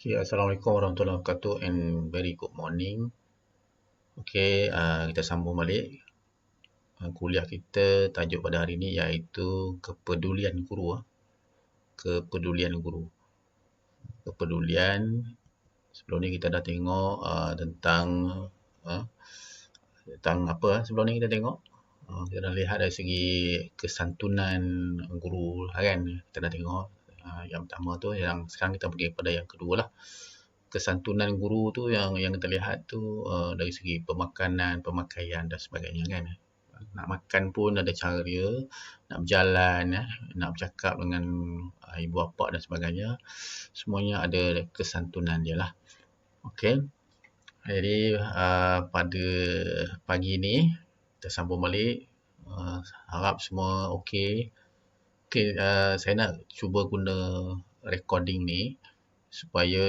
Okay, Assalamualaikum warahmatullahi wabarakatuh and very good morning. Okay, kita sambung balik kuliah kita. Tajuk pada hari ini iaitu kepedulian guru. Kepedulian guru. Kepedulian. Sebelum ni kita dah tengok tentang apa sebelum ni kita tengok. Kita dah lihat dari segi kesantunan guru kan. Kita dah tengok yang pertama tu, yang sekarang kita pergi pada yang kedua lah. Kesantunan guru tu yang kita lihat tu dari segi pemakanan, pemakaian dan sebagainya kan. Nak makan pun ada cara dia, nak berjalan, nak bercakap dengan ibu bapa dan sebagainya, semuanya ada kesantunan dia lah. Okey. Jadi pada pagi ni kita sambung balik. Harap semua okey. Okey, saya nak cuba guna recording ni supaya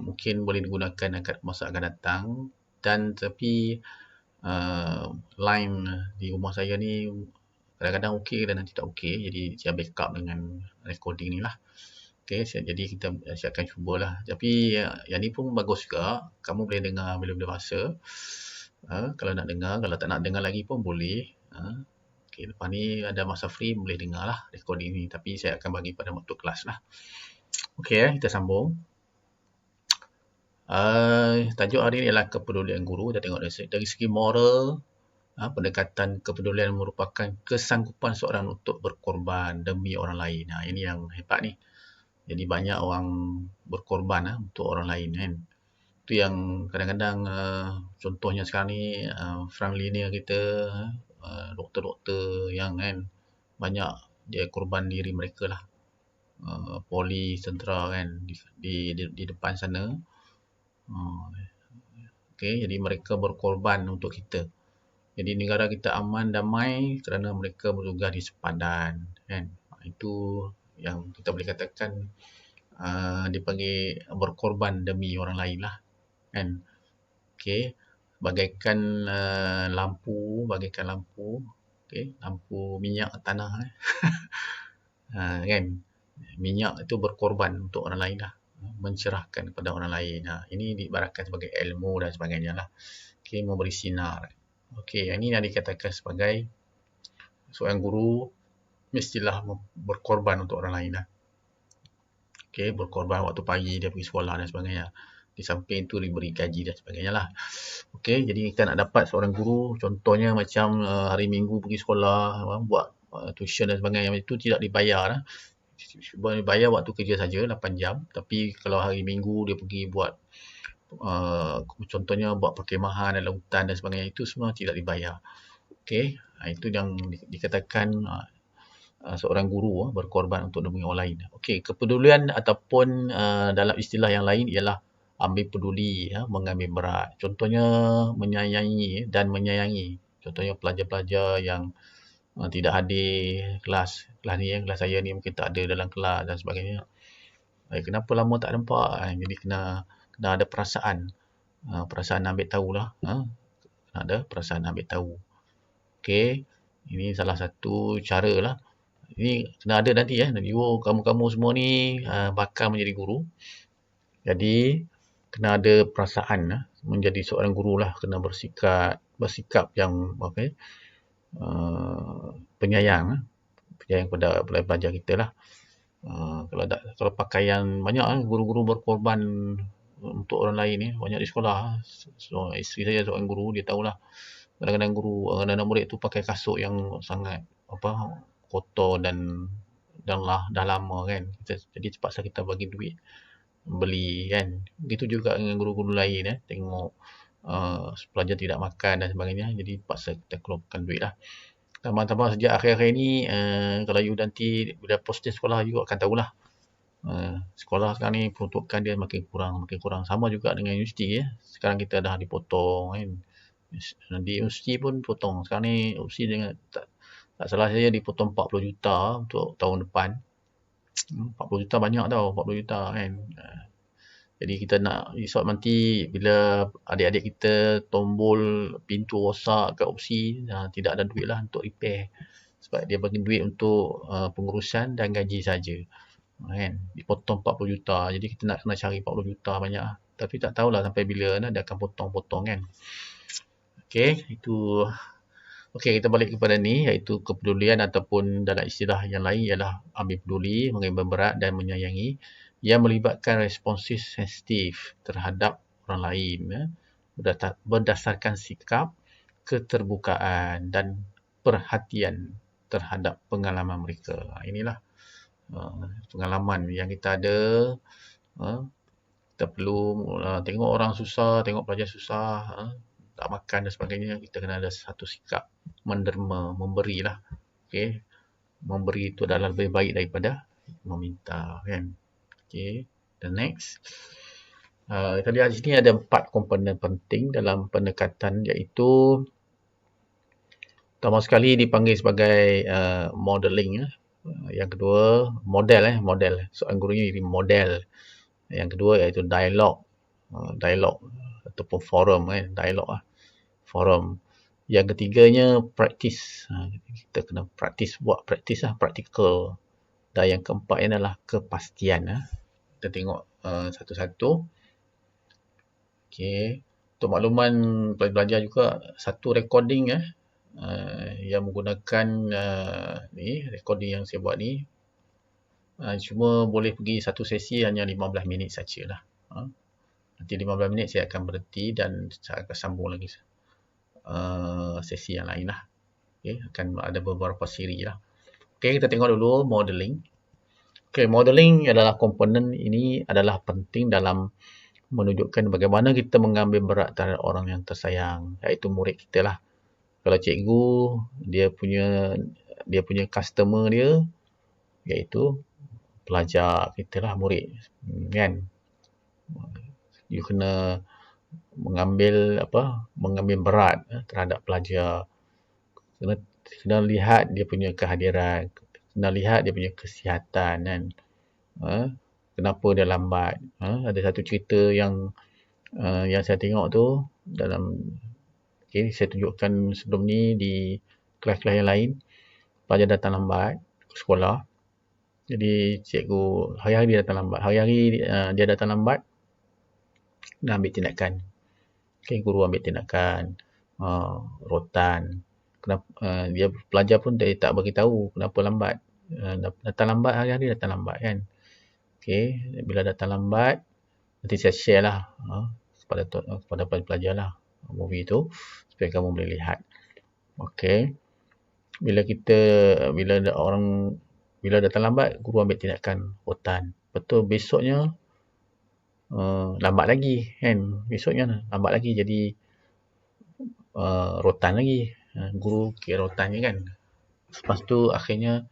mungkin boleh digunakan masa akan datang, dan tapi line di rumah saya ni kadang-kadang okey dan nanti tak okey, jadi saya backup dengan recording ni lah. Okey, jadi saya akan cubalah. Tapi yang ni pun bagus juga, kamu boleh dengar bila-bila masa. Kalau nak dengar, kalau tak nak dengar lagi pun boleh. Okey, lepas ni ada masa free boleh dengar lah recording ni, tapi saya akan bagi pada waktu kelas lah. Okey, kita sambung. Tajuk hari ini adalah kepedulian guru. Kita tengok dari segi moral, pendekatan kepedulian merupakan kesanggupan seorang untuk berkorban demi orang lain. Ini yang hebat ni. Jadi banyak orang berkorban untuk orang lain kan. Itu yang kadang-kadang contohnya sekarang ni front linear kita, doktor-doktor yang kan, banyak dia korban diri mereka lah. Polis, tentera kan di depan sana. Okey, jadi mereka berkorban untuk kita. Jadi negara kita aman, damai kerana mereka bertugas di sepadan kan. Itu yang kita boleh katakan dipanggil berkorban demi orang lain lah kan. Okey, bagaikan lampu, okey, lampu minyak tanah kan. Minyak itu berkorban untuk orang lain lah, mencerahkan kepada orang lain. Ini diibaratkan sebagai ilmu dan sebagainya lah. Okey, memberi sinar. Okey, ini yang dikatakan sebagai seorang guru mestilah berkorban untuk orang lain lah. Okey, berkorban waktu pagi dia pergi sekolah dan sebagainya. Di samping itu diberi gaji dan sebagainya lah. Okey, jadi kita nak dapat seorang guru, contohnya macam hari Minggu pergi sekolah, buat tuition dan sebagainya, itu tidak dibayar lah. Bayar waktu kerja saja 8 jam, tapi kalau hari Minggu dia pergi buat contohnya buat perkemahan dalam hutan dan sebagainya, itu semua tidak dibayar. Okey, itu yang dikatakan seorang guru berkorban untuk demi orang lain. Okey, kepedulian ataupun dalam istilah yang lain ialah ambil peduli, mengambil berat. Contohnya menyayangi dan menyayangi. Contohnya pelajar-pelajar yang tidak hadir kelas ni, kelas saya ni mungkin tak ada dalam kelas dan sebagainya. Kenapa lama tak nampak? Jadi kena ada perasaan. Perasaan ambil tahulah. Kena ada perasaan ambil tahu. Okey, ini salah satu cara lah. Ini kena ada nanti kamu semua ni bakal menjadi guru. Jadi kena ada perasaan menjadi seorang guru lah. Kena bersikap yang penyayang pada pelajar kita lah. Kalau pakaian banyak guru-guru berkorban untuk orang lain ni, banyak di sekolah. So, isteri saya seorang guru, dia tahulah. Kadang-kadang kadang-kadang murid tu pakai kasut yang sangat kotor dan dah lama kan. Jadi terpaksa kita bagi duit beli kan. Begitu juga dengan guru-guru lain tengok pelajar tidak makan dan sebagainya, jadi terpaksa kita keluarkan duit lah. Tambah-tambah sejak akhir-akhir ni, kalau you nanti bila posting sekolah, you akan tahulah. Sekolah sekarang ni peruntukan dia makin kurang. Sama juga dengan universiti sekarang kita dah dipotong kan. Di universiti pun potong. Sekarang ni universiti dengan tak salah saya dipotong 40 juta untuk tahun depan. 40 juta banyak tau, 40 juta kan. Jadi kita nak risau nanti bila adik-adik kita tombol pintu rosak kat opsi, tidak ada duit lah untuk repair. Sebab dia bagi duit untuk pengurusan dan gaji saja. kan, dipotong 40 juta, jadi kita nak kena cari 40 juta banyak lah. Tapi tak tahulah sampai bila dia akan potong-potong kan. Okey, itu. Okey, kita balik kepada ni, iaitu kepedulian ataupun dalam istilah yang lain ialah ambil peduli, mengambil berat dan menyayangi, yang melibatkan responsif sensitif terhadap orang lain, berdasarkan sikap, keterbukaan dan perhatian terhadap pengalaman mereka. Inilah pengalaman yang kita ada. Kita perlu tengok orang susah, tengok pelajar susah, tak makan dan sebagainya, kita kena ada satu sikap menderma, memberilah. Okey, memberi itu adalah lebih baik daripada meminta, kan. Okey, the next. Kita lihat di sini ada 4 komponen penting dalam pendekatan, iaitu pertama sekali dipanggil sebagai modeling. Yang kedua, model. Soalan gurunya ini model. Yang kedua iaitu dialog ataupun forum, kan, dialog lah, forum. Yang ketiganya practice, kita kena buat practice lah, practical. Dan yang keempat adalah kepastian. Kita tengok satu-satu. Okey, untuk makluman pelajar juga, satu recording yang menggunakan ni recording yang saya buat ni, cuma boleh pergi satu sesi hanya 15 minit sajalah. Nanti 15 minit saya akan berhenti dan saya akan sambung lagi sesi yang lain lah. Okay, akan ada beberapa siri lah. Okay, kita tengok dulu modeling. Okay, modeling adalah komponen ini adalah penting dalam menunjukkan bagaimana kita mengambil berat terhadap orang yang tersayang, iaitu murid kita lah. Kalau cikgu, dia punya customer dia, iaitu pelajar kita lah, murid, kan. You kena mengambil berat terhadap pelajar. Kena lihat dia punya kehadiran, kena lihat dia punya kesihatan, kan. Kenapa dia lambat. Ada satu cerita yang saya tengok tu dalam, saya tunjukkan sebelum ni di kelas-kelas yang lain. Pelajar datang lambat ke sekolah, jadi cikgu hari-hari dia datang lambat, dia datang lambat, nak ambil tindakan. Guru ambil tindakan, rotan. Dia pelajar pun dia tak bagi tahu kenapa lambat. Datang lambat, hari-hari datang lambat, kan. Bila datang lambat, nanti saya share lah kepada pelajar lah movie tu, supaya kamu boleh lihat. Bila datang lambat, guru ambil tindakan rotan. Betul, besoknya lambat lagi, kan. Besoknya lambat lagi, jadi rotan lagi. Guru kira rotan je, kan. Lepas tu akhirnya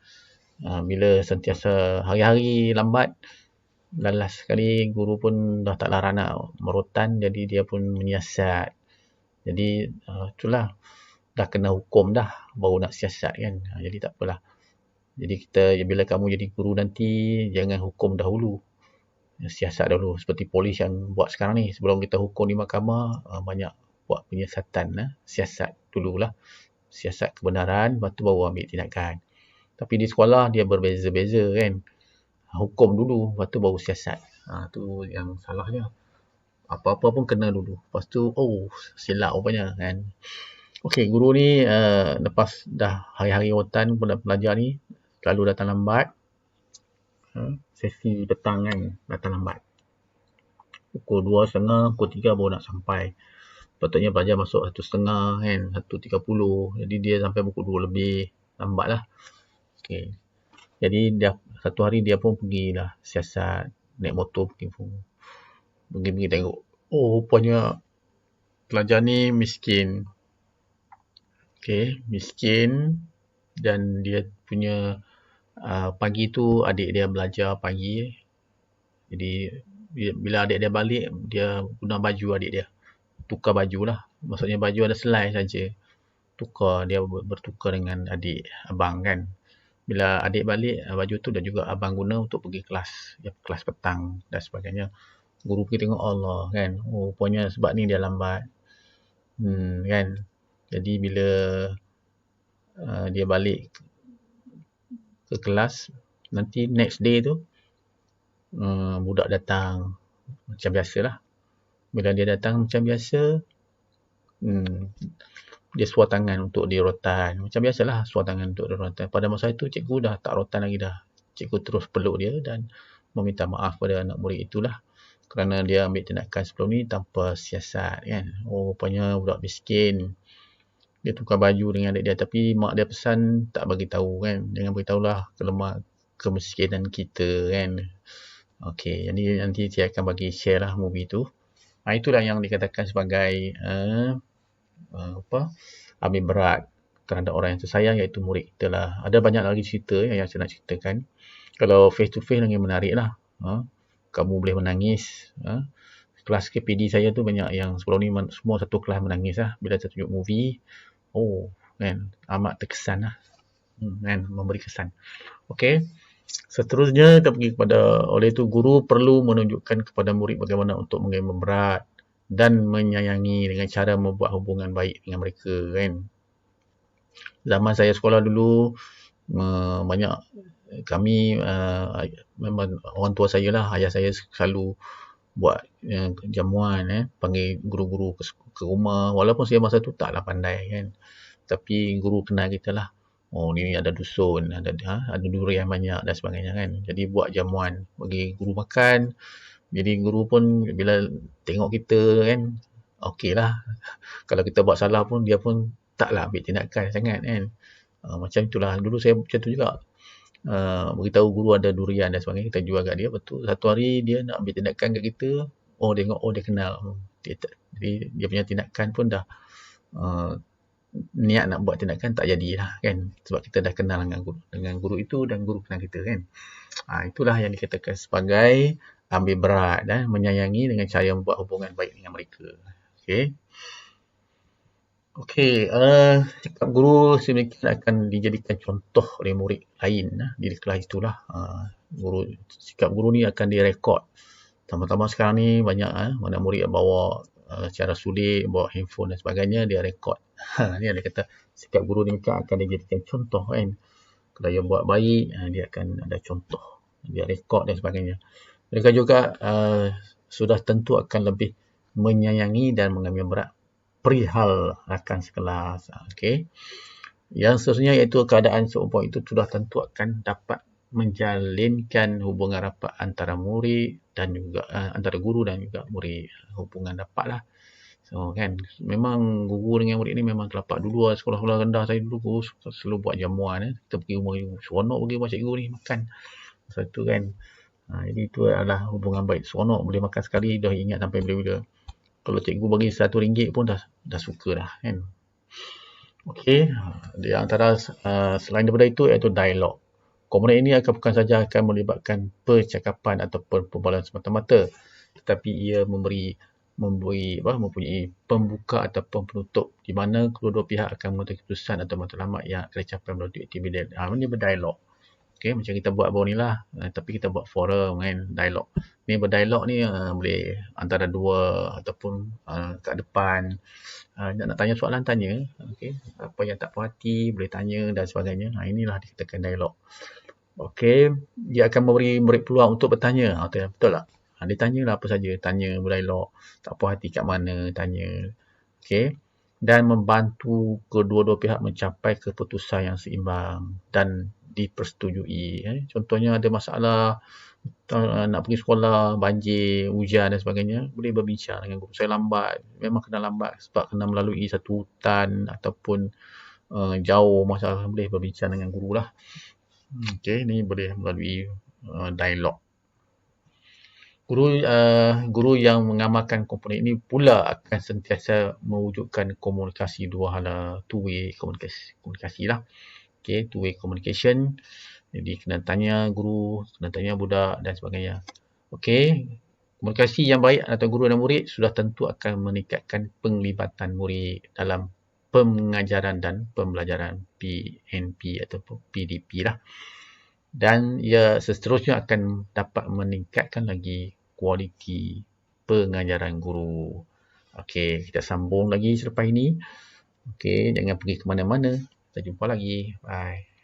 bila sentiasa hari-hari lambat, last sekali guru pun dah tak larang nak merotan, jadi dia pun menyiasat. Jadi itulah, dah kena hukum dah baru nak siasat, kan. Jadi tak apalah. Jadi bila kamu jadi guru nanti, jangan hukum dahulu, siasat dahulu. Seperti polis yang buat sekarang ni, sebelum kita hukum di mahkamah, banyak buat penyiasatan, siasat dululah, siasat kebenaran, lepas tu baru ambil tindakan. Tapi di sekolah dia berbeza-beza, kan. Hukum dulu, lepas tu baru siasat. Tu yang salahnya. Apa-apa pun kena dulu, lepas tu silap rupanya, kan. Okey, guru ni lepas dah hari-hari rotan pelajar ni selalu datang lambat. Sesi petang, kan, datang lambat. Pukul 2.30, pukul 3 baru nak sampai. Patutnya pelajar masuk 1.30, kan, 1.30. Jadi dia sampai pukul 2 lebih, lambat lah. Okey. Jadi satu hari dia pun pergilah siasat, naik motor pergi tengok. Rupanya pelajar ni miskin. Okey, miskin, dan dia punya pagi tu adik dia belajar pagi. Jadi bila adik dia balik, dia guna baju adik dia. Tukar baju lah. Maksudnya baju ada selai saja. Dia bertukar dengan adik abang, kan. Bila adik balik, baju tu dah juga abang guna untuk pergi kelas, kelas petang dan sebagainya. Guru pergi tengok, Allah, kan. Rupanya sebab ni dia lambat. Kan. Jadi bila dia balik ke kelas, nanti next day tu, budak datang macam biasalah. Bila dia datang macam biasa, dia suar tangan untuk dia rotan. Macam biasalah suar tangan untuk dia rotan. Pada masa itu cikgu dah tak rotan lagi dah. Cikgu terus peluk dia dan meminta maaf pada anak murid itulah. Kerana dia ambil tindakan sebelum ni tanpa siasat kan. Oh, rupanya budak miskin. Dia tukar baju dengan adik dia. Tapi mak dia pesan tak bagi tahu kan. Jangan beritahulah kemiskinan kita kan. Okey, jadi nanti saya akan bagi share lah movie tu. Itulah yang dikatakan sebagai ambil berat terhadap orang yang tersayang, iaitu murid kita lah. Ada banyak lagi cerita yang saya nak ceritakan. Kalau face to face lagi menarik lah. Kamu boleh menangis. Kelas KPD saya tu banyak yang sebelum ni semua satu kelas menangis lah bila saya tunjuk movie. Oh kan, amat terkesan lah. Kan, memberi kesan. Okey, seterusnya kita pergi kepada, oleh itu guru perlu menunjukkan kepada murid bagaimana untuk mengambil berat dan menyayangi dengan cara membuat hubungan baik dengan mereka kan. Zaman saya sekolah dulu, banyak kami, memang orang tua saya lah, ayah saya selalu buat jamuan, panggil guru-guru ke rumah, walaupun saya masa tu taklah pandai kan, tapi guru kenal kita lah. Oh, ni ada dusun, ada durian banyak dan sebagainya kan. Jadi buat jamuan bagi guru makan. Jadi guru pun bila tengok kita kan, okey lah. Kalau kita buat salah pun, dia pun taklah ambil tindakan sangat kan. Macam itulah. Dulu saya macam tu juga. Beritahu guru ada durian dan sebagainya, kita jual kat dia. Betul. Satu hari dia nak ambil tindakan kat kita. Oh, tengok, dia kenal. Jadi dia punya tindakan pun dah niat nak buat tindakan tak jadilah kan. Sebab kita dah kenal dengan guru itu dan guru kenal kita kan. Itulah yang dikatakan sebagai ambil berat dan menyayangi dengan cara membuat hubungan baik dengan mereka. Okey, sikap guru sedemikian akan dijadikan contoh oleh murid lain di kelas itulah. Sikap guru ni akan direkod. Tambah-tambah sekarang ni banyak mana murid bawa secara sulit, bawa handphone dan sebagainya, dia rekod. Ni ada kata sikap guru ni akan dijadikan contoh kan. Kalau dia buat baik, dia akan ada contoh. Dia rekod dan sebagainya. Mereka juga sudah tentu akan lebih menyayangi dan mengambil berat perihal rakan sekelas. Okey. Yang seterusnya iaitu keadaan seumpama itu sudah tentu akan dapat menjalinkan hubungan rapat antara murid dan juga antara guru dan juga murid. Hubungan rapat lah. So kan, memang guru dengan murid ni memang terlapak dulu lah. Sekolah-sekolah rendah saya dulu, guru selalu buat jamuan. Kita pergi rumah ibu, seronok pergi rumah cikgu ni makan. Satu kan. Jadi itu adalah hubungan baik. Seronok boleh makan sekali, dah ingat sampai bila-bila. Kalau cikgu bagi RM1 pun dah suka dah kan. Okey, di antara selain daripada itu iaitu dialog. Komponen ini bukan saja akan melibatkan percakapan ataupun perbualan semata-mata, tetapi ia mempunyai pembuka ataupun penutup di mana kedua-dua pihak akan menentukan keputusan atau matlamat yang akan dicapai melalui aktiviti. Ini berdialog. Okey, macam kita buat bawah ni lah, tapi kita buat forum kan, dialog. Ni berdialog ni boleh antara dua ataupun kat depan. Nak tanya soalan, tanya. Okey, apa yang tak puas hati boleh tanya dan sebagainya. Inilah dikatakan dialog. Okey, dia akan memberi murid peluang untuk bertanya. Betul tak? Dia tanyalah apa saja, tanya, berdialog, tak puas hati kat mana, tanya. Okey, dan membantu kedua-dua pihak mencapai keputusan yang seimbang dan dipersetujui. Contohnya ada masalah nak pergi sekolah, banjir, hujan dan sebagainya, boleh berbincang dengan guru. Saya lambat, memang kena lambat sebab kena melalui satu hutan ataupun jauh masalah, boleh berbincang dengan guru lah. Okey, ni boleh melalui dialog. Guru yang mengamalkan komponen ini pula akan sentiasa mewujudkan komunikasi dua hala, two-way komunikasi lah. Okey, two-way communication. Jadi kena tanya guru, kena tanya budak dan sebagainya. Okey, komunikasi yang baik antara guru dan murid sudah tentu akan meningkatkan penglibatan murid dalam pengajaran dan pembelajaran PNP ataupun PDP lah. Dan ia seterusnya akan dapat meningkatkan lagi kualiti pengajaran guru. Okey, kita sambung lagi selepas ini. Okey, jangan pergi ke mana-mana. Kita jumpa lagi. Bye.